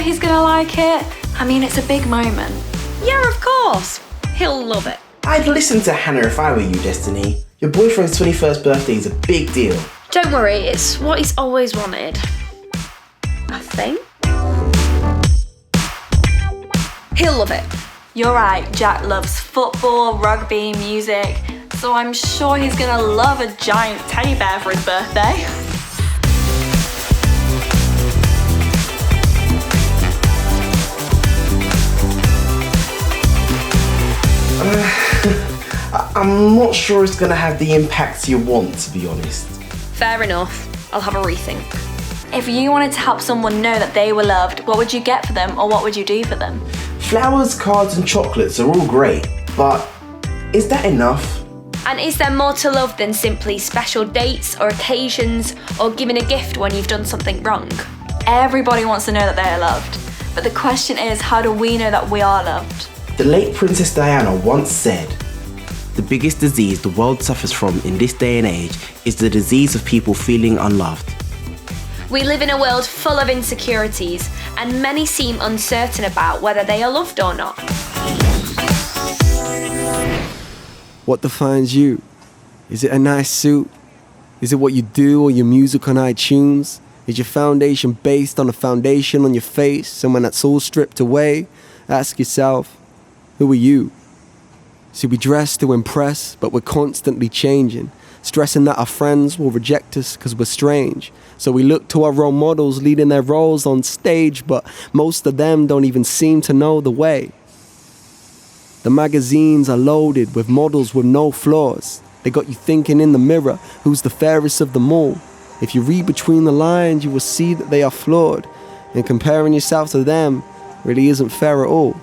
he's gonna like it? I mean, it's a big moment. Yeah, of course. He'll love it. I'd listen to Hannah if I were you, Destiny. Your boyfriend's 21st birthday is a big deal. Don't worry, it's what he's always wanted. I think. He'll love it. You're right, Jack loves football, rugby, music, so I'm sure he's gonna love a giant teddy bear for his birthday. I'm not sure it's gonna have the impact you want, to be honest. Fair enough. I'll have a rethink. If you wanted to help someone know that they were loved, what would you get for them or what would you do for them? Flowers, cards and chocolates are all great, but is that enough? And is there more to love than simply special dates or occasions or giving a gift when you've done something wrong? Everybody wants to know that they are loved, but the question is, how do we know that we are loved? The late Princess Diana once said, "The biggest disease the world suffers from in this day and age is the disease of people feeling unloved." We live in a world full of insecurities, and many seem uncertain about whether they are loved or not. What defines you? Is it a nice suit? Is it what you do or your music on iTunes? Is your foundation based on a foundation on your face, and when that's all stripped away, ask yourself, who are you? See, we dress to impress, but we're constantly changing, stressing that our friends will reject us because we're strange. So we look to our role models leading their roles on stage, but most of them don't even seem to know the way. The magazines are loaded with models with no flaws. They got you thinking in the mirror, who's the fairest of them all? If you read between the lines, you will see that they are flawed, and comparing yourself to them really isn't fair at all.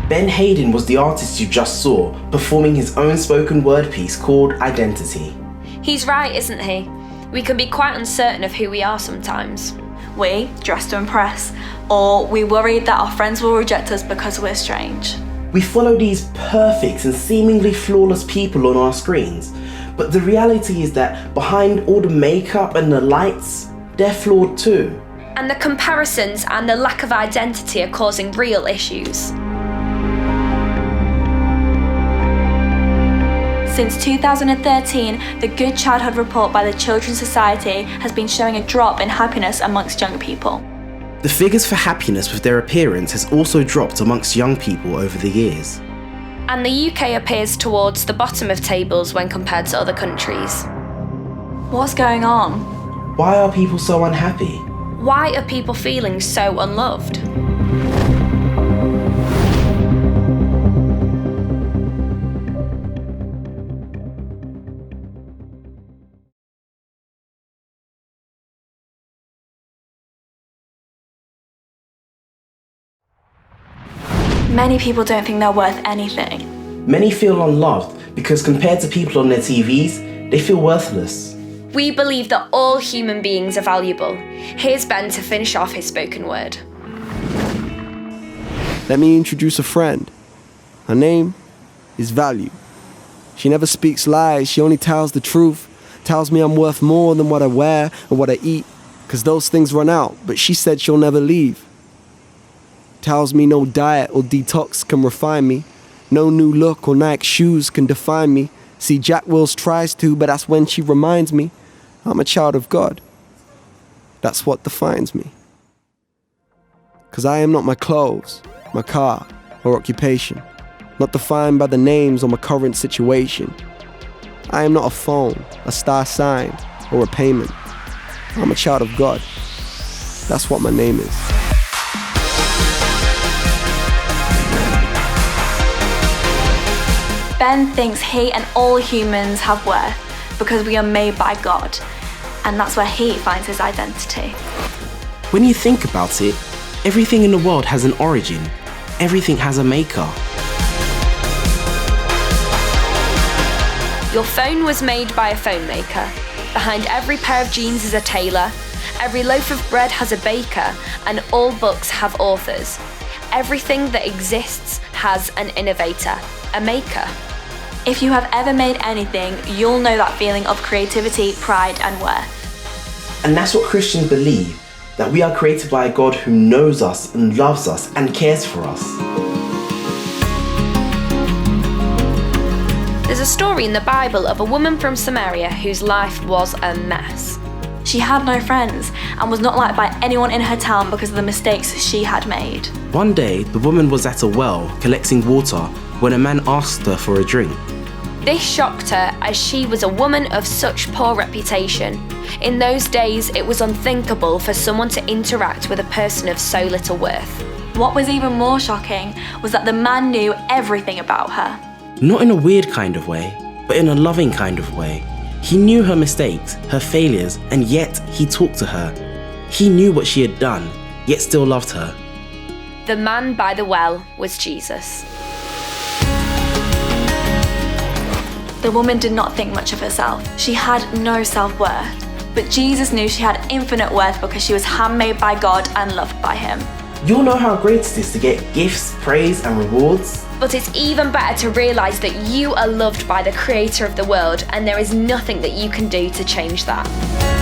Ben Hayden was the artist you just saw, performing his own spoken word piece called Identity. He's right, isn't he? We can be quite uncertain of who we are sometimes. We dress to impress, or we worry that our friends will reject us because we're strange. We follow these perfect and seemingly flawless people on our screens, but the reality is that behind all the makeup and the lights, they're flawed too. And the comparisons and the lack of identity are causing real issues. Since 2013, the Good Childhood Report by the Children's Society has been showing a drop in happiness amongst young people. The figures for happiness with their appearance has also dropped amongst young people over the years. And the UK appears towards the bottom of tables when compared to other countries. What's going on? Why are people so unhappy? Why are people feeling so unloved? Many people don't think they're worth anything. Many feel unloved because compared to people on their TVs, they feel worthless. We believe that all human beings are valuable. Here's Ben to finish off his spoken word. Let me introduce a friend. Her name is Value. She never speaks lies, she only tells the truth. Tells me I'm worth more than what I wear and what I eat, cause those things run out, but she said she'll never leave. Tells me no diet or detox can refine me. No new look or Nike shoes can define me. See, Jack Wills tries to, but that's when she reminds me I'm a child of God. That's what defines me. Cause I am not my clothes, my car, or occupation. Not defined by the names or my current situation. I am not a phone, a star sign, or a payment. I'm a child of God. That's what my name is. Ben thinks he and all humans have worth because we are made by God. and that's where he finds his identity. When you think about it, everything in the world has an origin. Everything has a maker. Your phone was made by a phone maker. Behind every pair of jeans is a tailor. Every loaf of bread has a baker, and all books have authors. Everything that exists has an innovator, a maker. If you have ever made anything, you'll know that feeling of creativity, pride, and worth. And that's what Christians believe, that we are created by a God who knows us and loves us and cares for us. There's a story in the Bible of a woman from Samaria whose life was a mess. She had no friends and was not liked by anyone in her town because of the mistakes she had made. One day, the woman was at a well collecting water when a man asked her for a drink. This shocked her as she was a woman of such poor reputation. In those days, it was unthinkable for someone to interact with a person of so little worth. What was even more shocking was that the man knew everything about her. Not in a weird kind of way, but in a loving kind of way. He knew her mistakes, her failures, and yet he talked to her. He knew what she had done, yet still loved her. The man by the well was Jesus. The woman did not think much of herself. She had no self-worth. But Jesus knew she had infinite worth because she was handmade by God and loved by him. You'll know how great it is to get gifts, praise, and rewards. But it's even better to realise that you are loved by the creator of the world, and there is nothing that you can do to change that.